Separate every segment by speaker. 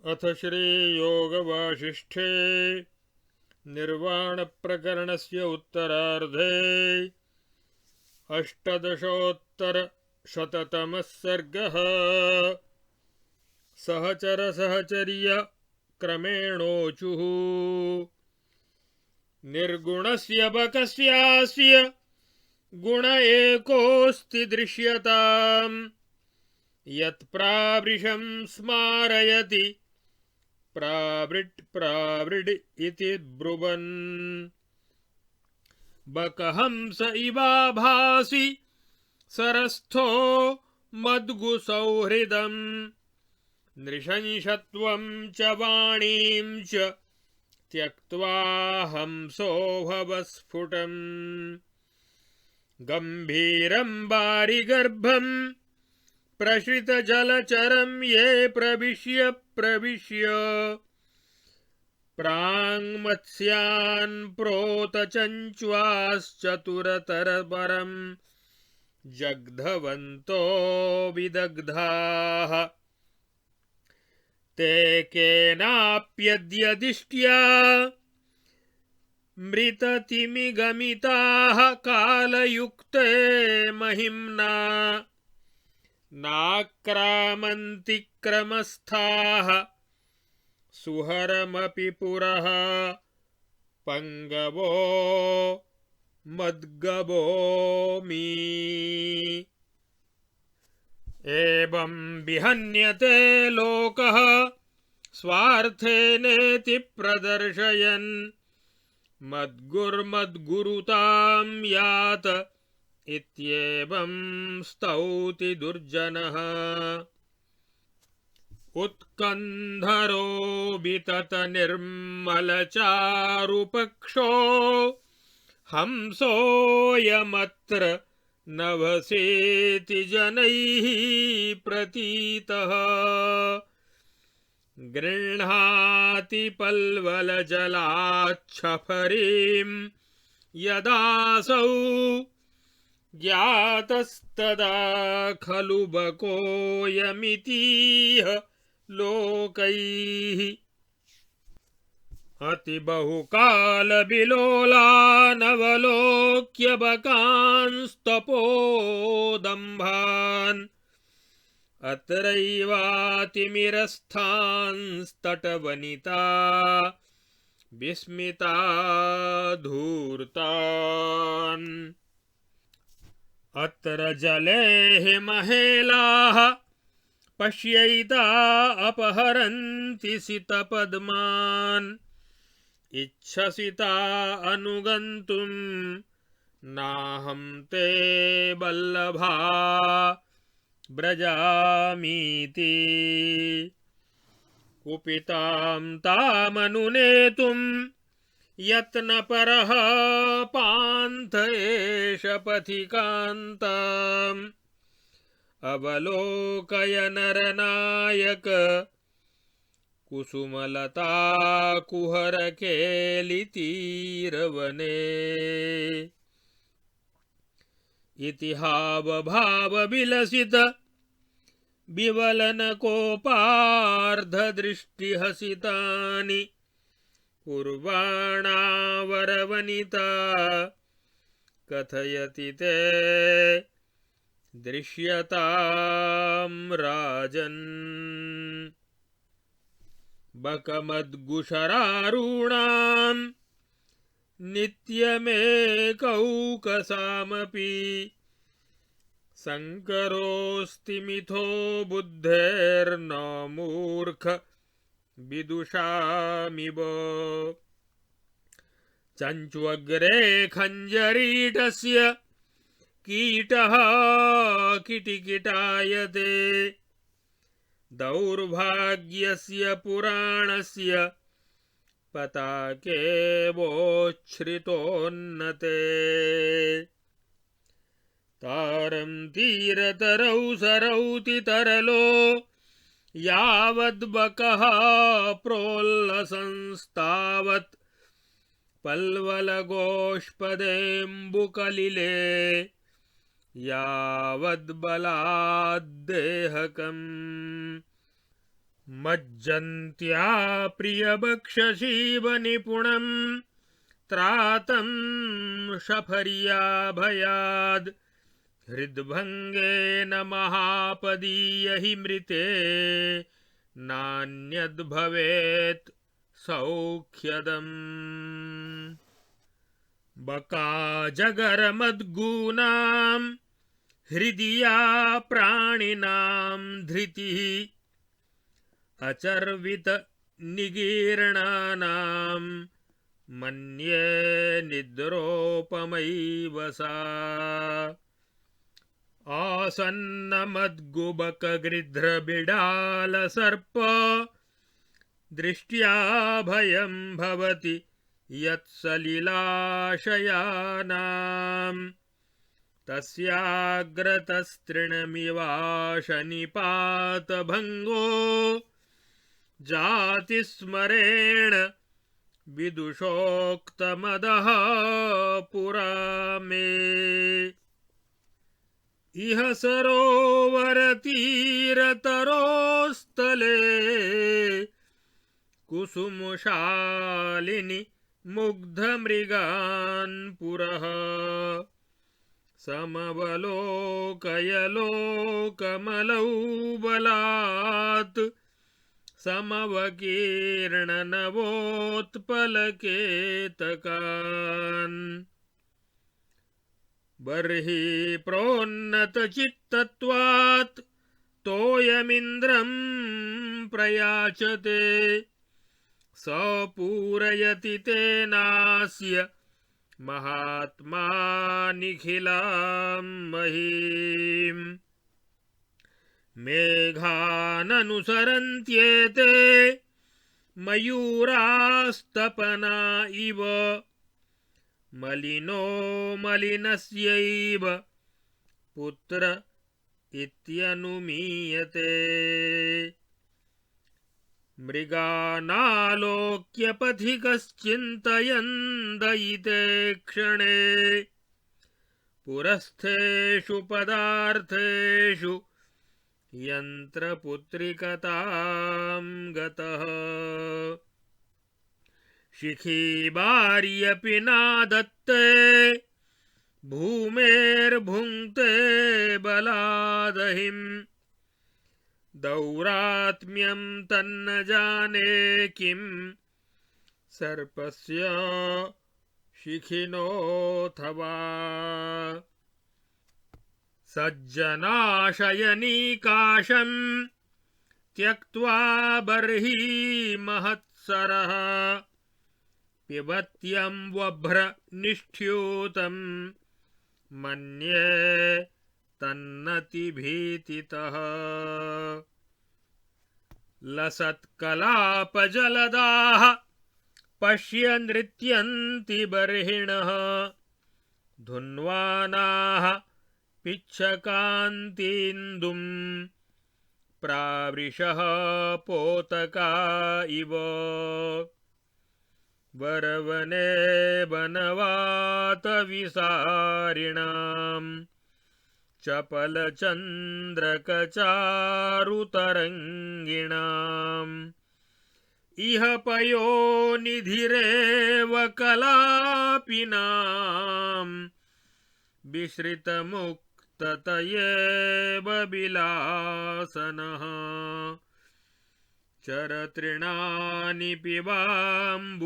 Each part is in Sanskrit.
Speaker 1: अथ श्रीयोगवासिष्ठे निर्वाणप्रकरणस्य उत्तरार्धे अष्टादशोत्तरशततमः सर्गः। सहचरसहचर्य क्रमेणोचुः। निर्गुणस्य बकस्यास्य गुण एकोऽस्ति दृश्यताम्। यत्प्रावृषं स्मारयति प्रावृट् इति ब्रुवन्। बकहंस इवाभासि सरस्थो मद्गुसौहृदम्। नृशंसत्वं च वाणीं च त्यक्त्वा हंसो भवस्फुटम्। गम्भीरं वारिगर्भं प्रसृतजलचरं ये प्रविश्य प्राङ्मत्स्यान् प्रोतचञ्च्वाश्चतुरतरपरं जग्धवन्तो विदग्धाः। ते केनाप्यद्यदिष्ट्या मृततिमिगमिताः कालयुक्ते महिम्ना। नाक्रामन्ति क्रमस्थाः सुहरमपि पुरः पंगवो मद्गवोमि। एवं विहन्यते लोकः स्वार्थेनेति प्रदर्शयन्। मद्गुरुतां यात इत्येवं स्तौति दुर्जनः। उत्कन्धरो वितत निर्मलचारुपक्षो हंसोऽयमत्र नभसेति जनैः प्रतीतः। गृह्णाति पल्वलजलाच्छफरीं यदासौ ज्ञातस्तदा खलु बकोऽयमितीह लोकैः। अतिबहुकालविलोलानवलोक्य बकांस्तपोदम्भान्। अत्रैवातिमिरस्थांस्तटवनिता विस्मिता धूर्तान्। अत्र जले महेलाः पश्यैता अपहरन्ति सितपद्मान्। इच्छसिता अनुगन्तुं नाहं ते वल्लभा व्रजामीति। कुपितां तामनुनेतुं यत्नपरः पान्थ एष पथिकान्ताम्। अवलोकय नरनायक कुसुमलता कुहरकेलितीरवने। इतिहावभावविलसित विवलनकोपार्धदृष्टिहसितानि पूर्वाणावरवनिता कथयति ते दृश्यतां राजन्। बकमद्गुशरारूणां नित्यमेकौकसामपि संकरोऽस्ति मिथो बुद्धेर्न मूर्ख विदुषामिव। चञ्च्वग्रे खञ्जरीटस्य कीटः किटिकिटायते। दौर्भाग्यस्य पुराणस्य पताके वोच्छ्रितोन्नते। तारं तीरतरौ सरौति तरलो यावद्बकः प्रोल्लसंस्तावत्। पल्वलगोष्पदेऽम्बुकलिले यावद्बलाद्देहकम्। मज्जन्त्या प्रियभक्षशीवनिपुणं त्रातं शफर्याभयाद् हृद्भङ्गेन महापदीयहि मृते नान्यद्भवेत् सौख्यदम् बकाजगरमद्गूनां हृदि या प्राणिनां धृतिः अचर्वित निगीर्णानां मन्ये निद्रोपमैव सा आसन्नमद्गुबकगृध्रबिडालसर्प दृष्ट्या भयं भवति यत्सलिलाशयानां तस्याग्रतस्तृणमिवाशनिपातभङ्गो जातिस्मरेण विदुषोक्तमदः पुरा मे इह सरोवरतीरतरोस्तले कुसुमशालिनि मुग्धमृगान् पुरः समवलोकयलोकमलौ बलात् समवकीर्णनवोत्पलकेतकान् बर्हि प्रोन्नतचित्तत्वात् तोयमिन्द्रं प्रयाचते स पूरयति तेनास्य महात्मा निखिलां महीम् मेघाननुसरन्त्येते मयूरास्तपना इव मलिनो मलिनस्यैव पुत्र इत्यनुमीयते मृगानालोक्य पथिकश्चिन्तयन् दयिते क्षणे पुरस्थेषु पदार्थेषु यन्त्रपुत्रिकतां गतः शिखीबार्यपि नादत्ते भूमेर्भुङ्क्ते बलादहिम् दौरात्म्यं तन्न जाने किं सर्पस्य शिखिनोऽथवा सज्जनाशयनीकाशं त्यक्त्वा बर्हि महत्सरः पिबत्यं वभ्रनिष्ठ्यूतं मन्ये तन्नतिभीतितः लसत्कलापजलदाः पश्य नृत्यन्ति बर्हिणः धुन्वानाः पिच्छकान्तीन्दुं प्रावृषः पोतका इव वरवने वनवातविसारिणां चपलचन्द्रकचारुतरङ्गिणाम् इह पयोनिधिरेव कलापिनां विश्रितमुक्ततयेव विलासनः चरतृणानि पिबाम्बुवनावनौ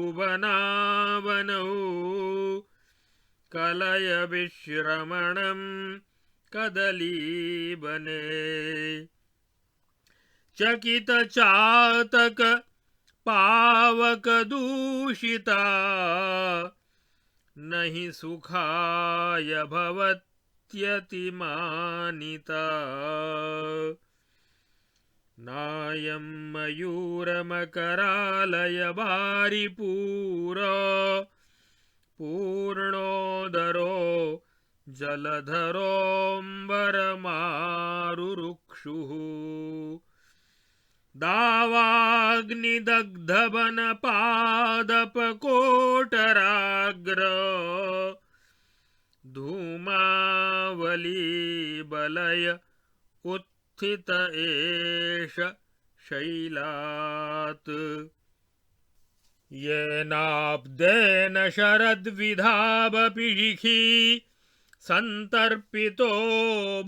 Speaker 1: कलय विश्रमणं कदलीवने चकितचातक पावकदूषिता नहि सुखाय भवत्यतिमानिता नायं मयूरमकरालयवारिपूरो पूर्णोदरो जलधरोऽम्बरमारुरुक्षुः दावाग्निदग्धवनपादपकोटराग्र धूमावलीबलय उत्थित एष शैलात् येनाब्देन शरद्विधावपिशिखी सन्तर्पितो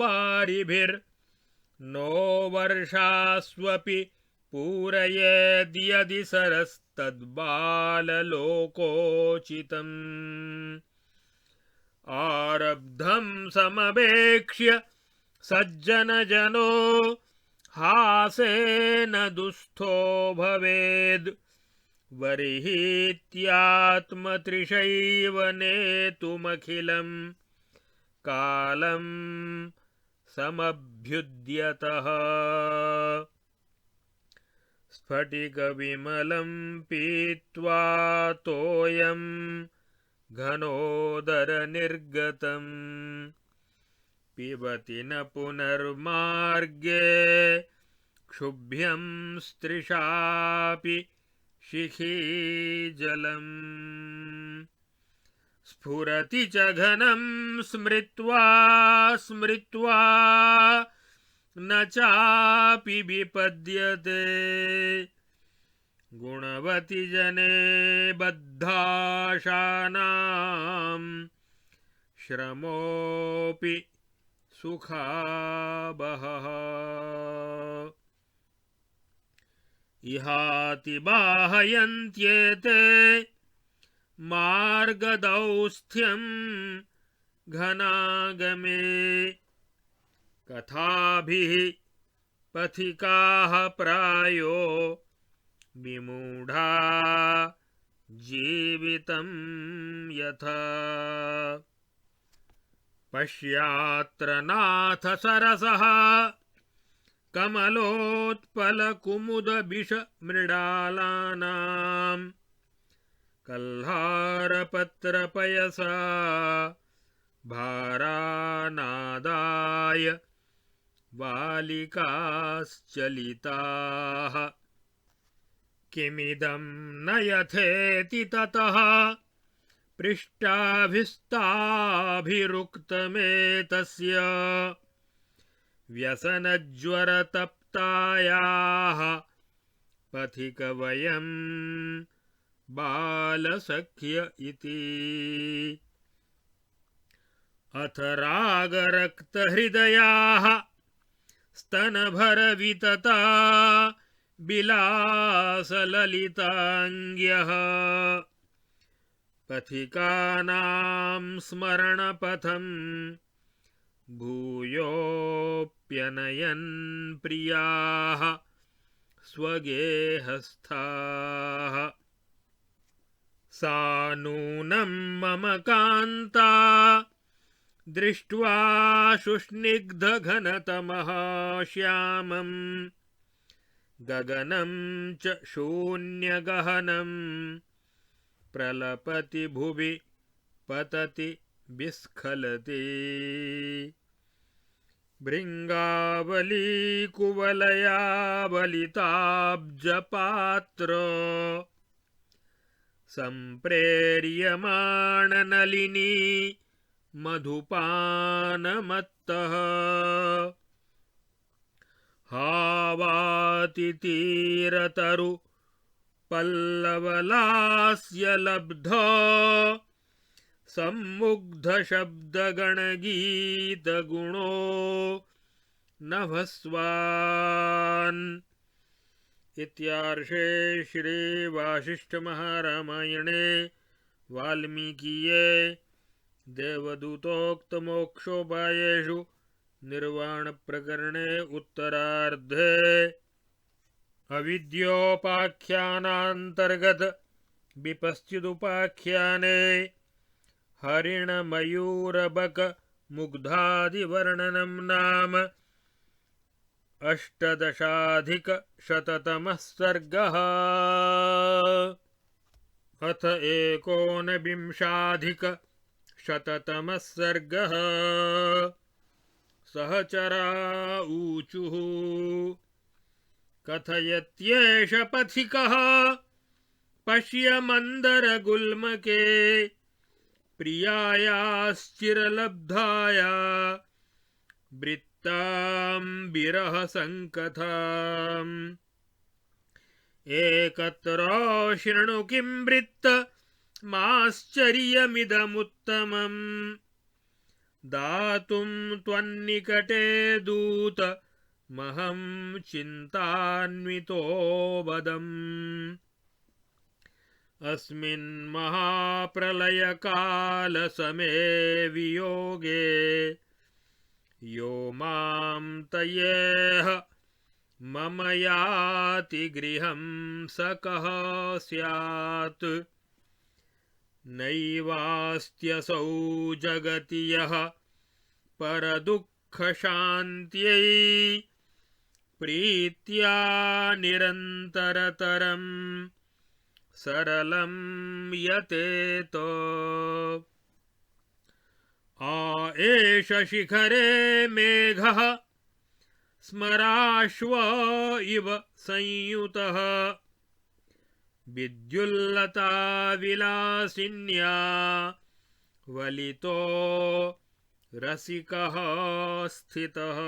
Speaker 1: बारिभिर्नो वर्षास्वपि पूरयेद्यदि सरस्तद्बाललोकोचितम् आरब्धं समवेक्ष्य सज्जनजनो हासेन दुःस्थो भवेद् वरिहीत्यात्मतृषैव नेतुमखिलं कालं समभ्युद्यतः स्फटिकविमलं पीत्वा तोयं घनोदरनिर्गतं पिबति न पुनर्मार्गे क्षुभ्यं स्त्रिशापि शिखीजलम् स्फुरति च घनं स्मृत्वा स्मृत्वा न चापि विपद्यते गुणवति जने बद्धाशानां श्रमोऽपि सुखावहः इहाति बाहयन्त्येते मार्गदौस्त्यं घनागमे कथाभिः पथिकाः प्रायो विमूढा जीवितं यथा पश्यात्र नाथ सरसः कमलोत्पलकुमुदबिषमृडालानां कल्हारपत्रपयसा भारानादाय बालिकाश्चलिताः किमिदं नयथेति ततः पृष्टाभिस्ताभिरुक्तमेतस्य व्यसनज्वरतप्तायाः पथिकवयं बालसख्य इति अथ रागरक्तहृदयाः स्तनभरवितता विलासललिताङ्ग्यः पथिकानां स्मरणपथं भूयोऽप्यनयन् प्रियाः स्वगेहस्थाः सा नूनं मम कान्ता दृष्ट्वा शुष्निग्धघनतमः श्यामं गगनं च शून्यगहनं प्रलपति भुवि पतति विस्खलति भृङ्गावलीकुवलयावलिताब्जपात्र सम्प्रेर्यमाणनलिनी मधुपानमत्तः हावातितीरतरु पल्लवलास्यलब्ध सम्मुग्धशब्दगणगीतगुणो नभस्वान्। इत्यार्षे श्रीवासिष्ठमहारामायणे वाल्मीकीये देवदूतोक्तमोक्षोपायेषु निर्वाणप्रकरणे उत्तरार्धे अविद्योपाख्यानान्तर्गत विपश्चिदुपाख्याने हरिणमयूरबक मुग्धादिवर्णनं नाम अष्टदशाधिकशततमः सर्गः। अथ एकोनविंशाधिकशततमः सर्गः। सहचरा ऊचुः कथयत्येष पथिकः पश्य मन्दरगुल्मके प्रियायाश्चिरलब्धाया वृत्तां विरहसङ्कथाम्। एकत्र शृणु किं वृत्त माश्चर्यमिदमुत्तमम् दातुं त्वन्निकटे दूत महं चिन्तान्वितो वदम् अस्मिन् महाप्रलयकालसमे वियोगे यो मां तयेह मम याति गृहं स कः स्यात् नैवास्त्यसौ जगति यः परदुःखशान्त्यै प्रीत्या निरन्तरतरं सरलं यतेत आ एष शिखरे मेघः स्मराश्व इव संयुतः विद्युल्लता विलासिन्या वलितो रसिकः स्थितः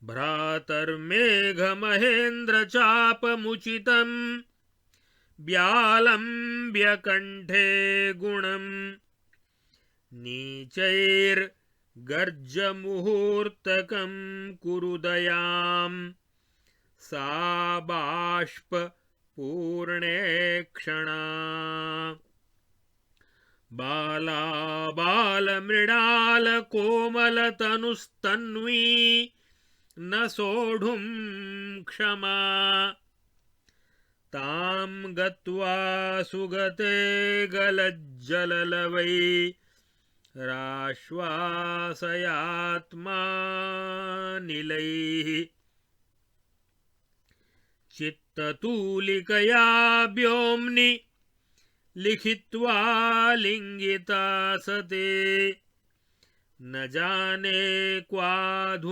Speaker 1: भ्रातर्मेघमहेन्द्रचापमुचितं व्यालम्ब्यकण्ठे गुणम् नीचैर्गर्जमुहूर्तकं कुरुदयां सा बाष्पूर्णेक्षणा बालाबालमृणालकोमलतनुस्तन्वी न सोढुं क्षमा तां गत्वा सुगते गलज्जललवै राश्वासयात्मानिलैः चित्ततूलिकया व्योम्नि लिखित्वा लिङ्गिता सते न जाने क्वाधुनैवेतः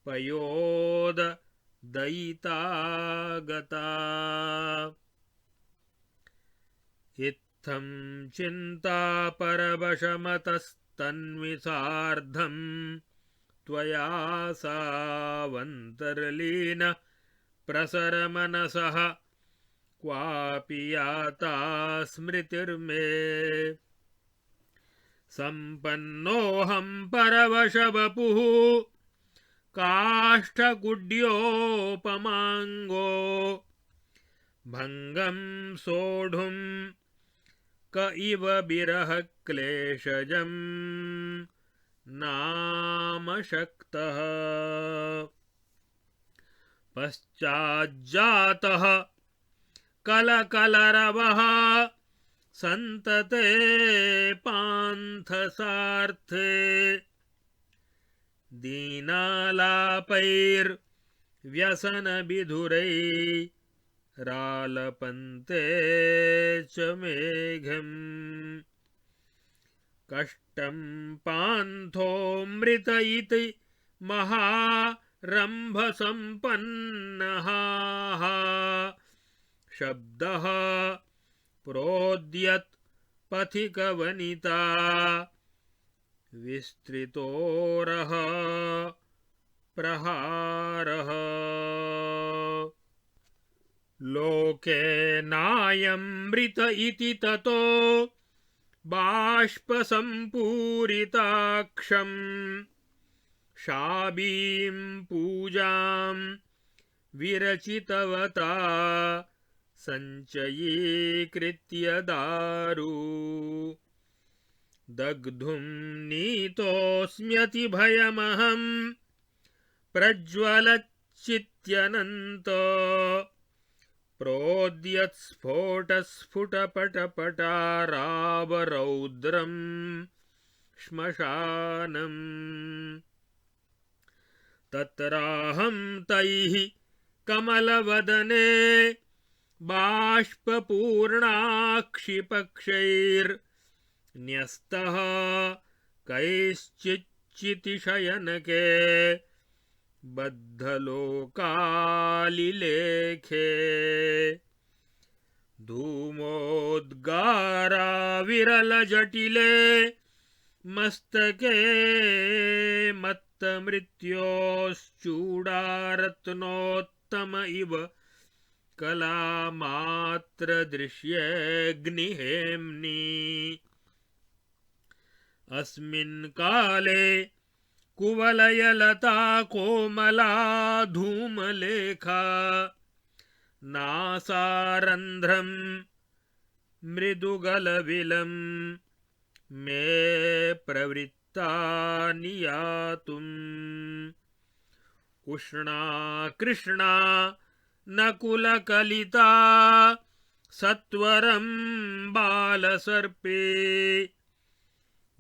Speaker 1: पयोदयिता गता इत्थं चिन्तापरवशमतस्तन्विसार्धं त्वया सावन्तर्लीन प्रसरमनसः क्वापि याता स्मृतिर्मे सम्पन्नोऽहं परवशवपुः काष्ठकुड्योपमाङ्गो भङ्गं सोढुं क इव विरहक्लेशजं नाम शक्तः पश्चाज्जातः कलकलरवः सन्तते पान्थसार्थे दीनालापैर्व्यसनविधुरै रालपन्ते च मेघम् कष्टं पान्थोऽमृत इति महारम्भसम्पन्नः शब्दः प्रोद्यत् पथिकवनिता विस्तृतोरः प्रहारः लोके नायमृत इति ततो बाष्पसम्पूरिताक्षं शाबीं पूजां विरचितवता सञ्चयीकृत्य दारु दग्धुं नीतोऽस्म्यति भयमहं प्रज्वलच्चित्यनन्त प्रोद्यत्स्फोटस्फुटपटपटारावरौद्रं श्मशानम् तत्राहं तैः कमलवदने बाष्पपूर्णाक्षिपक्षैर्न्यस्तः कैश्चिच्चितिशयनके बद्धलोकालिलेखे धूमोद्गाराविरलजटिले मस्तके रक्तमृत्योश्चूडारत्नोत्तम इव कलामात्रदृश्येऽग्निहेम्नि अस्मिन् काले कुवलयलता कोमला धूमलेखा नासारन्ध्रं मृदुगलविलं मे प्रवृत्ता नियातुम् उष्णा कृष्णा नकुलकलिता सत्वरं बालसर्पे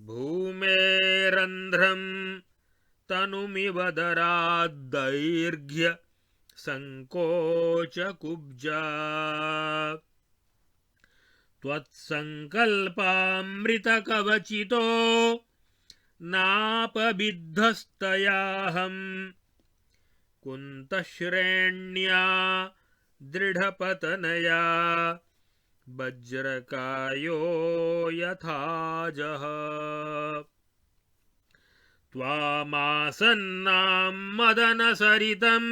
Speaker 1: भूमेरन्ध्रं तनुमिव दराद्दैर्घ्य संकोचकुब्जा त्वत्सङ्कल्पामृतकवचितो नापबिद्धस्तयाहम् कुन्तश्रेण्या दृढपतनया वज्रकायो यथाजः त्वामासन्नां मदनसरितं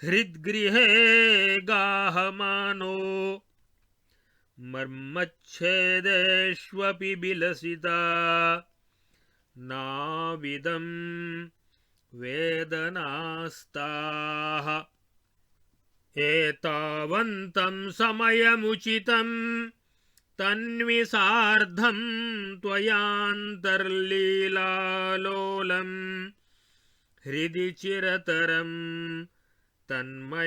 Speaker 1: हृद्गृहे गाहमानो मर्मच्छेदेष्वपि विलसिता नाविदं वेदनास्ताः एतावन्तं समयमुचितं तन्वि सार्धं त्वयान्तर्लीलालोलं हृदि चिरतरं तन्मयात्रानुभूतम्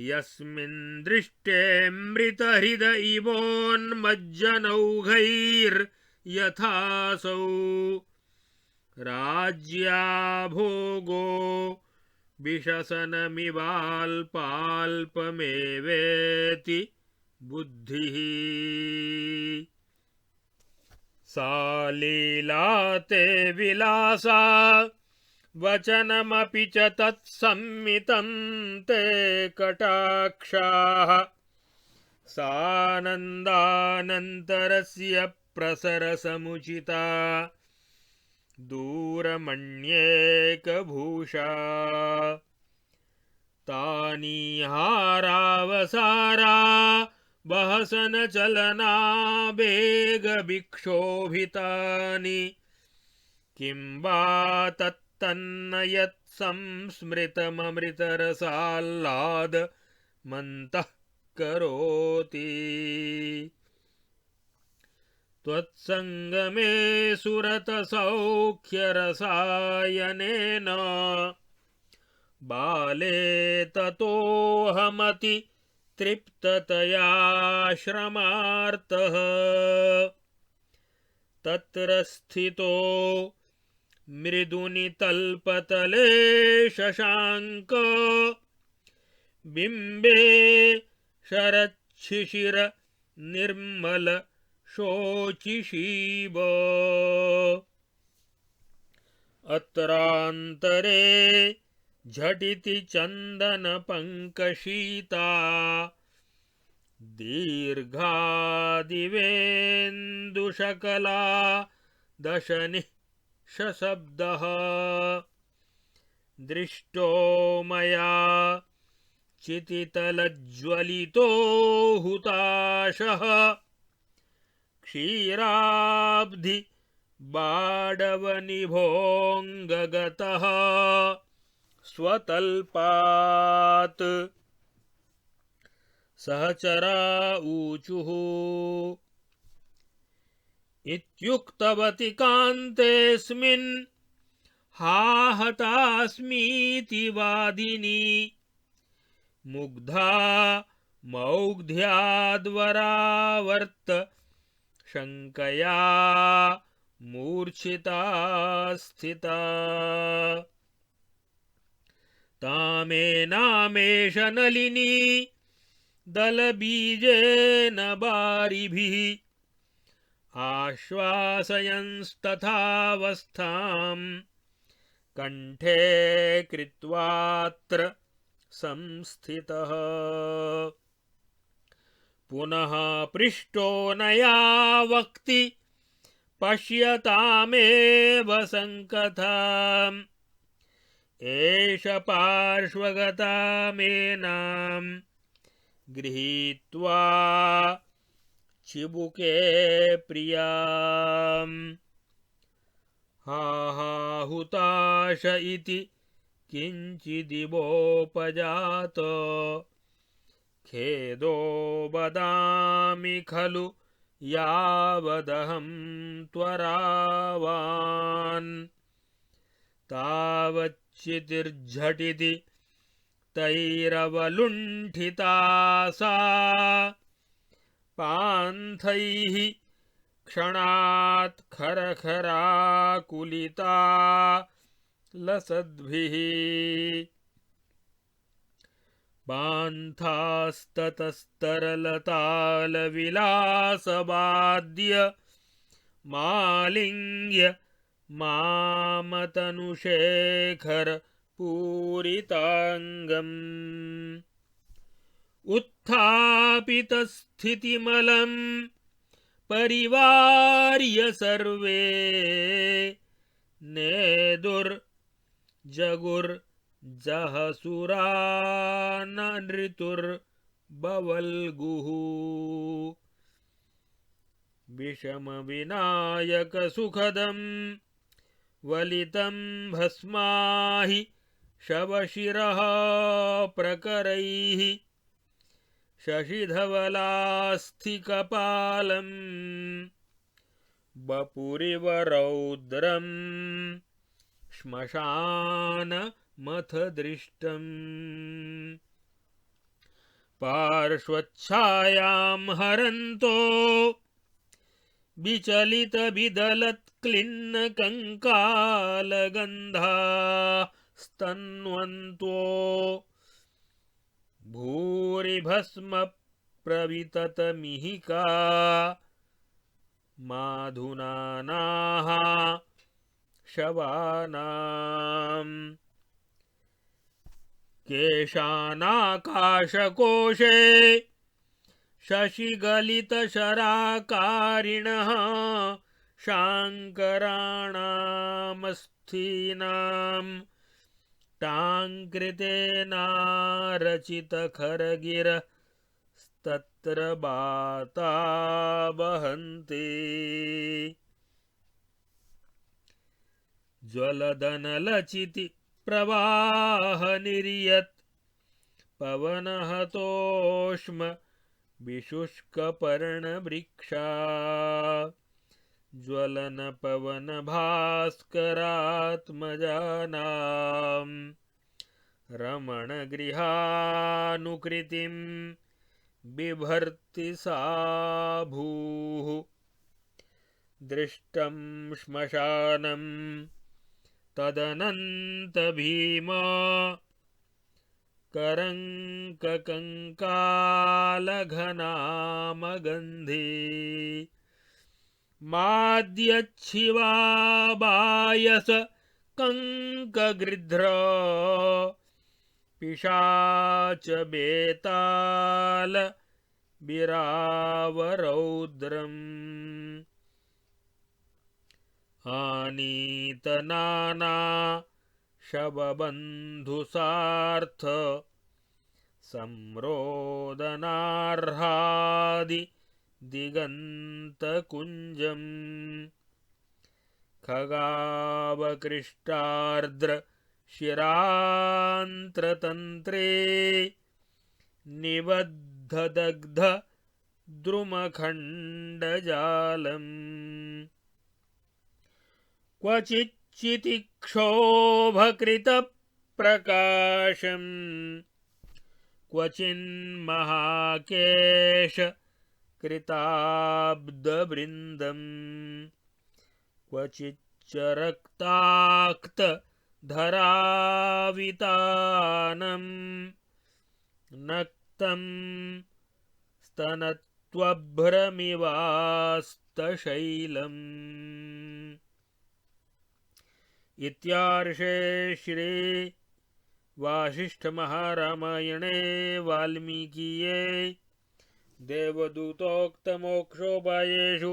Speaker 1: यस्मिन् दृष्टेऽमृतहृद इवोन्मज्जनौघैर्यथासौ राज्याभोगो विशसनमिवाल्पाल्पमेवेति बुद्धिः सा लीला ते विलासा वचनमपि च तत्सम्मितं ते कटाक्षाः सानन्दानन्तरस्य प्रसरसमुचिता दूरमण्येकभूषा तानीहारावसारा बहसनचलना वेगविक्षोभितानि किं वा तत्तन्न यत्संस्मृतममृतरसाल्लादमन्तः करोति त्वत्सङ्गमे सुरतसौख्यरसायनेन बाले ततोऽहमति तृप्ततया श्रमार्तः तत्र स्थितो मृदुनितल्पतले शशाङ्क बिम्बे शरच्छिशिर निर्मल शोचिषीव अत्रान्तरे झटिति चन्दनपङ्कशीता दीर्घादिवेन्दुशकला दशनिः शब्दः दृष्टो मया चितितलज्ज्वलितो हुताशः क्षीराब्धि बाडवनिभोऽङ्गगतः स्वतल्पात् सहचरा ऊचुः इत्युक्तवति कान्तेऽस्मिन् हा हतास्मीति वादिनी मुग्धा मौग्ध्याद्वरावर्त शङ्कया मूर्छिता स्थिता तामेनामेष नलिनी दलबीजेन बारिभिः आश्वासयंस्तथावस्थां कण्ठे कृत्वात्र संस्थितः पुनः पृष्टो नया वक्ति पश्यतामेव संकथाम् एष पार्श्वगतामेनाम् गृहीत्वा चिबुके प्रियाम् हाहुताश इति किञ्चिदिवोपजात खेदो वदामि खलु यावदहं त्वरावान् तावच्चितिर्झटिति तैरवलुण्ठिता सा पान्थैः क्षणात् खरखराकुलिता लसद्भिः पान्थास्ततस्तरलतालविलासवाद्य मालिङ्ग्य मामतनुशेखर पूरिताङ्गम् उत्थापितस्थितिमलं परिवार्य सर्वे नेदुर्जहसुराननृतुर्बवल्गुः विषमविनायकसुखदं वलितं भस्माहि शवशिरः प्रकरैः शशिधवलास्थिकपालं वपुरिव रौद्रं श्मशानमथ दृष्टम् पार्श्वच्छायां हरन्तो विचलितविदलत्क्लिन्नकङ्कालगन्धास्तन्वन्तो भूरिभस्मप्रविततमिहिका माधुनानाः शवानाम् केशानाकाशकोशे शशिगलितशराकारिणः शाङ्कराणामस्थीनां टाङ्कृतेनारचितखरगिरस्तत्र बाता वहन्ति ज्वलदनलचिति प्रवाहनिर्यत् पवनहतोष्म विशुष्कपर्णवृक्षा ज्वलनपवनभास्करात्मजानां रमणगृहानुकृतिं बिभर्ति सा भूः दृष्टं श्मशानं तदनन्तभीमा करङ्ककङ्कालघनामगन्धे माद्यच्छिवाबायस कङ्कगृध्र पिशाच बेताल विरावरौद्रम् आनीतनाना शवबन्धुसार्थ संरोदनार्हादि दिगन्तकुञ्जम् खगावकृष्टार्द्र शिरान्त्रतन्त्रे निबद्धदग्ध द्रुमखण्डजालम् क्वचिच्चितिक्षोभकृतप्रकाशम् क्वचिन्महाकेश कृताब्दवृन्दम् क्वचिच्च रक्ताक्तधरावितानम् नक्तं स्तनत्वभ्रमिवास्तशैलम्। इत्यार्षे श्री वासिष्ठमहारामायणे वाल्मीकीये देवदूतोक्तमोक्षोपायेषु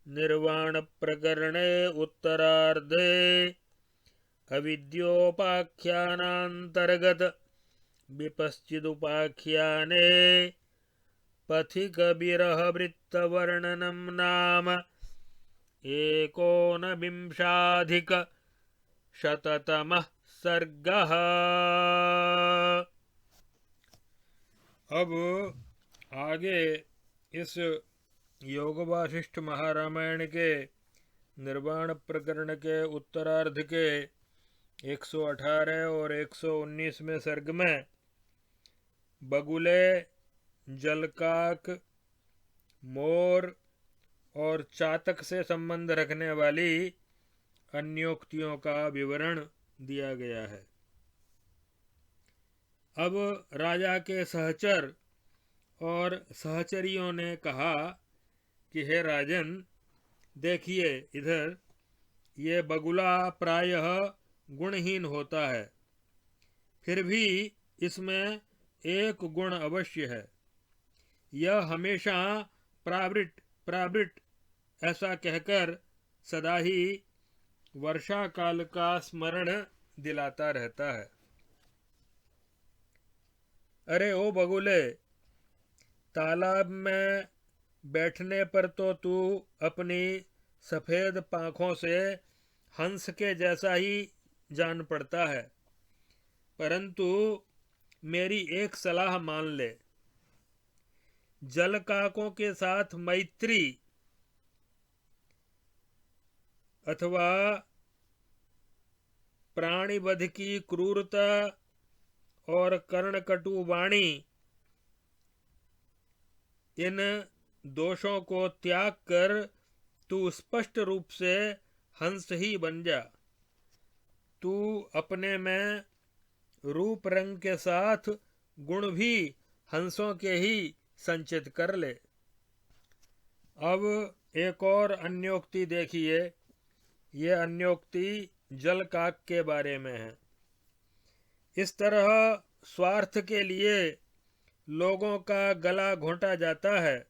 Speaker 1: निर्वाणप्रकरणे उत्तरार्धे अविद्योपाख्यानान्तर्गत विपश्चिदुपाख्याने पथिकविरहवृत्तवर्णनं नाम 19विंशाधिकशततमः सर्गः। अब आगे इस योग वासिष्ठ महारामायण के निर्वाण प्रकरण के उत्तरार्ध के 118 और 119वें सर्ग में बगुले, जलकाक, मोर और चातक से संबंध रखने वाली अन्योक्तियों का विवरण दिया गया है। अब राजा के सहचर और सहचरियों ने कहा कि हे राजन, देखिए इधर ये बगुला प्रायः गुणहीन होता है, फिर भी इसमें एक गुण अवश्य है। यह हमेशा प्रावृट प्रावृट ऐसा कहकर सदा ही वर्षा काल का स्मरण दिलाता रहता है। अरे ओ बगुले, तालाब में बैठने पर तो तू अपनी सफेद पांखों से हंस के जैसा ही जान पड़ता है, परंतु मेरी एक सलाह मान ले। जलकाकों के साथ मैत्री अथवा प्राणिवध की क्रूरता और कर्णकटु वाणी, इन दोषों को त्याग कर तू स्पष्ट रूप से हंस ही बन जा। तू अपने में रूप रंग के साथ गुण भी हंसों के ही संचित कर ले। अब एक और अन्योक्ति देखिए। ये अन्योक्ति जलकाक के बारे में है। इस तरह स्वार्थ के लिए लोगों का गला घोंटा जाता है,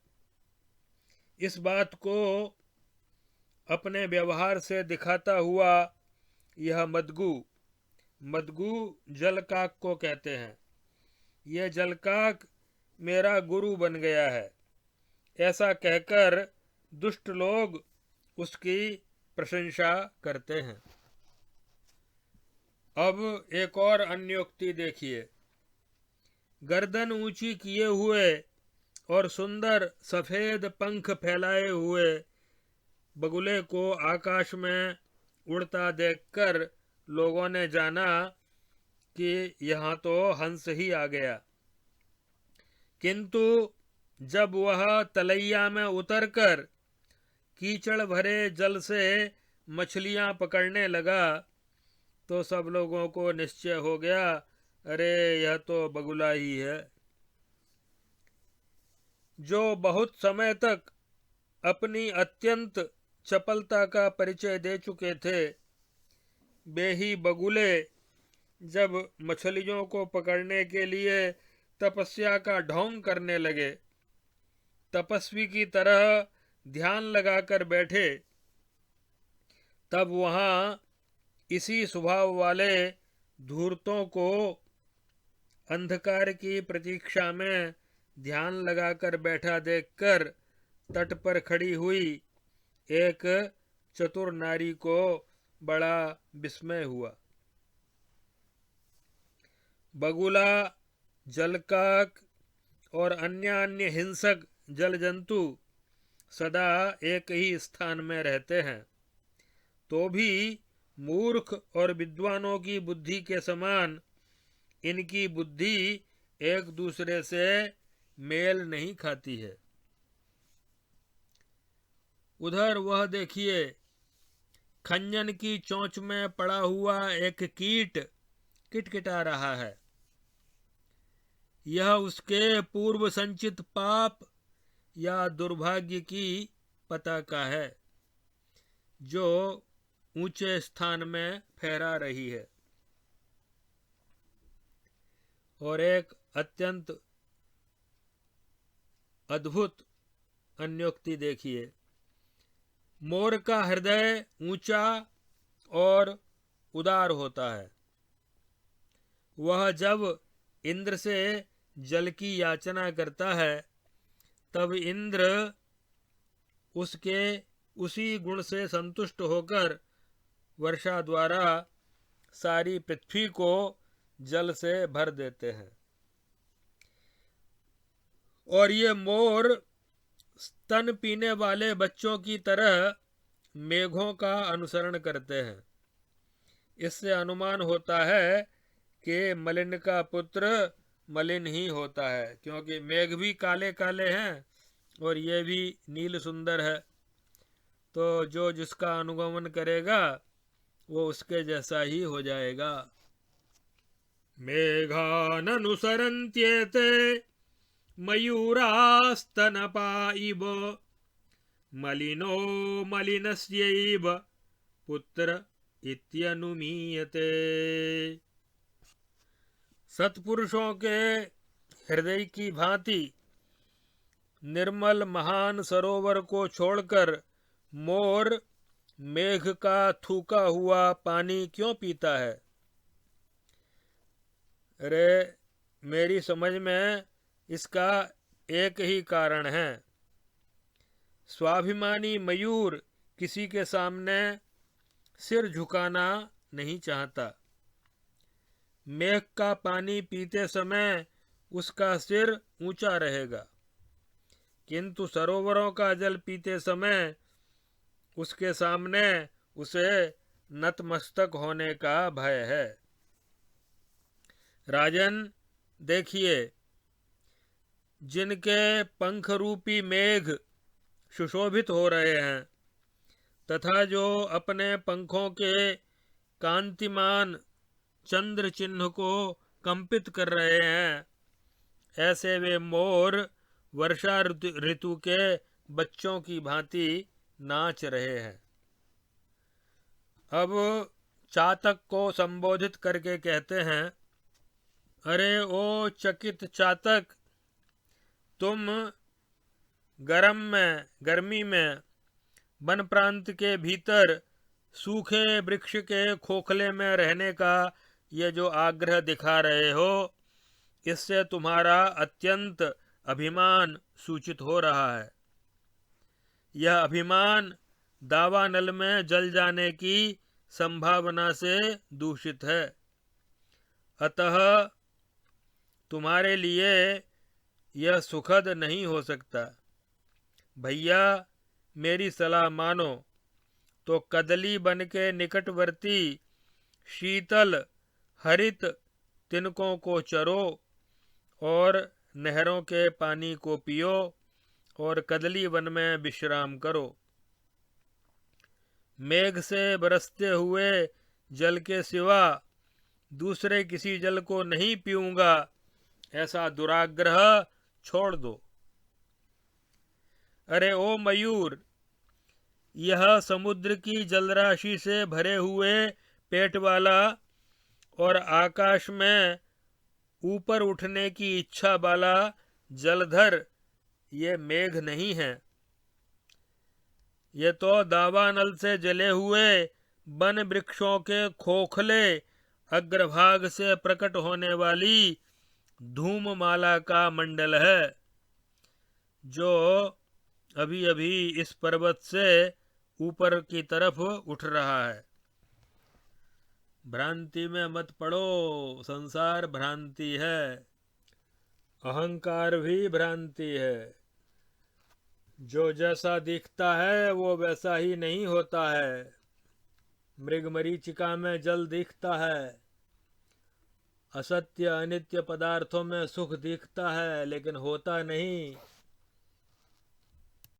Speaker 1: इस बात को अपने व्यवहार से दिखाता हुआ यह मदगु जलकाक को कहते हैं। यह जलकाक मेरा गुरु बन गया है, ऐसा कहकर दुष्ट लोग उसकी प्रशंसा करते हैं। अब एक और अन्योक्ति देखिए। गर्दन ऊंची किए हुए और सुंदर सफेद पंख फैलाए हुए बगुले को आकाश में उड़ता देखकर लोगों ने जाना कि यहाँ तो हंस ही आ गया, किंतु जब वह तलैया में उतरकर कीचड़ भरे जल से मछलियां पकड़ने लगा तो सब लोगों को निश्चय हो गया, अरे यह तो बगुला ही है। जो बहुत समय तक अपनी अत्यंत चपलता का परिचय दे चुके थे, वे ही बगुले जब मछलियों को पकड़ने के लिए तपस्या का ढोंग करने लगे, तपस्वी की तरह ध्यान लगाकर बैठे, तब वहां इसी स्वभाव वाले धूर्तों को अंधकार की प्रतीक्षा में ध्यान लगाकर बैठा देखकर तट पर खड़ी हुई एक चतुर नारी को बड़ा विस्मय हुआ। बगुला, जलकाक और अन्य हिंसक जल जंतु सदा एक ही स्थान में रहते हैं, तो भी मूर्ख और विद्वानों की बुद्धि के समान इनकी बुद्धि एक दूसरे से मेल नहीं खाती है। उधर वह देखिए, खंजन की चोंच में पड़ा हुआ एक कीट किटकिटा रहा है। यह उसके पूर्व संचित पाप या दुर्भाग्य की पताका है जो ऊंचे स्थान में फहरा रही है। और एक अत्यंत अद्भुत अन्योक्ति देखिए। मोर का हृदय ऊंचा और उदार होता है। वह जब इंद्र से जल की याचना करता है तब इंद्र उसके उसी गुण से संतुष्ट होकर वर्षा द्वारा सारी पृथ्वी को जल से भर देते हैं। और ये मोर स्तन पीने वाले बच्चों की तरह मेघों का अनुसरण करते हैं। इससे अनुमान होता है कि मलिन का पुत्र मलिन ही होता है, क्योंकि मेघ भी काले काले हैं और ये भी नील सुंदर है। तो जो जिसका अनुगमन करेगा वो उसके जैसा ही हो जाएगा। मेघाननुसरन्त्येते मयूरास्तनपा इव मलिनो मलिनस्यैव पुत्र इत्यनुमीयते। सत्पुरुषों के हृदय की भांति निर्मल महान सरोवर को छोड़कर मोर मेघ का थूका हुआ पानी क्यों पीता है? अरे मेरी समझ में इसका एक ही कारण है। स्वाभिमानी मयूर किसी के सामने सिर झुकाना नहीं चाहता। मेघ का पानी पीते समय उसका सिर ऊंचा रहेगा, किंतु सरोवरों का जल पीते समय उसके सामने उसे नतमस्तक होने का भय है। राजन देखिए, जिनके पंख रूपी मेघ सुशोभित हो रहे हैं तथा जो अपने पंखों के कांतिमान चंद्र चिन्ह को कंपित कर रहे हैं, ऐसे वे मोर वर्षा ऋतु के बच्चों की भांति नाच रहे हैं। अब चातक को संबोधित करके कहते हैं, अरे ओ चकित चातक, तुम गर्मी में वन प्रांत के भीतर सूखे वृक्ष के खोखले में रहने का ये जो आग्रह दिखा रहे हो, इससे तुम्हारा अत्यंत अभिमान सूचित हो रहा है। यह अभिमान दावानल में जल जाने की संभावना से दूषित है। अतः तुम्हारे लिए यह सुखद नहीं हो सकता। भैया मेरी सलाह मानो तो कदली बन के निकटवर्ती शीतल हरित तिनकों को चरो और नहरों के पानी को पियो और कदली वन में विश्राम करो। मेघ से बरसते हुए जल के सिवा दूसरे किसी जल को नहीं पीऊंगा, ऐसा दुराग्रह छोड़ दो। अरे ओ मयूर, यह समुद्र की जलराशि से भरे हुए पेट वाला और आकाश में ऊपर उठने की इच्छा वाला जलधर ये मेघ नहीं है। ये तो दावानल से जले हुए वन वृक्षों के खोखले अग्रभाग से प्रकट होने वाली धूममाला का मंडल है, जो अभी अभी इस पर्वत से ऊपर की तरफ उठ रहा है। भ्रांति में मत पड़ो, संसार भ्रांति है, अहंकार भी भ्रांति है। जो जैसा दिखता है वो वैसा ही नहीं होता है। मृगमरीचिका में जल दिखता है, असत्य अनित्य पदार्थों में सुख दिखता है, लेकिन होता नहीं।